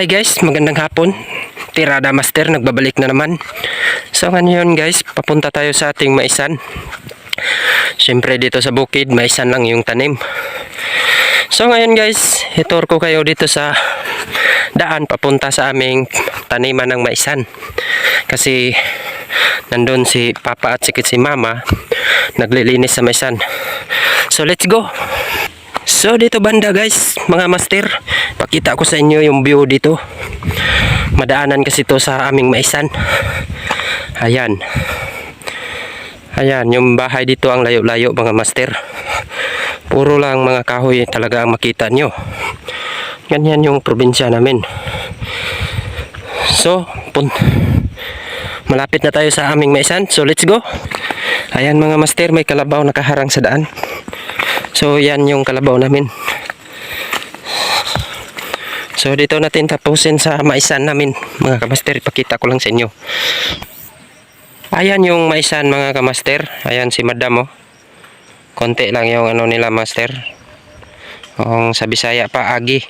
Hi guys, magandang hapon. Tirada Master, nagbabalik na naman. So ngayon guys, papunta tayo sa ating maisan. Siyempre dito sa bukid, maisan lang yung tanim. So ngayon guys, itur ko kayo dito sa daan papunta sa aming taniman ng maisan. Kasi nandun si Papa at si Mama naglilinis sa maisan. So let's go. So dito banda guys, mga master, pakita ko sa inyo yung view dito. Madaanan kasi to sa aming maisan. Ayan. Ayan, yung bahay dito ang layo-layo mga master. Puro lang mga kahoy talaga ang makita nyo. Ganyan yung probinsya namin. So, malapit na tayo sa aming maisan. So let's go. Ayan mga master, may kalabaw nakaharang sa daan. So yan yung kalabaw namin. So dito natin tapusin sa maisan namin mga kamaster. Ipakita ko lang sa inyo. Ayan yung maisan mga kamaster. Ayan si madam oh. Konti lang yung ano nila master. Kung sa Bisaya pa agi.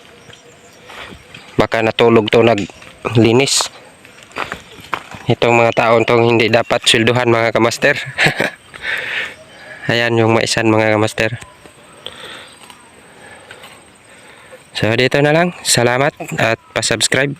Baka natulog to naglinis. Itong mga taon tong hindi dapat swelduhan mga kamaster. Ayan yung maisan mga kamaster. So dito na lang. Salamat at pa-subscribe.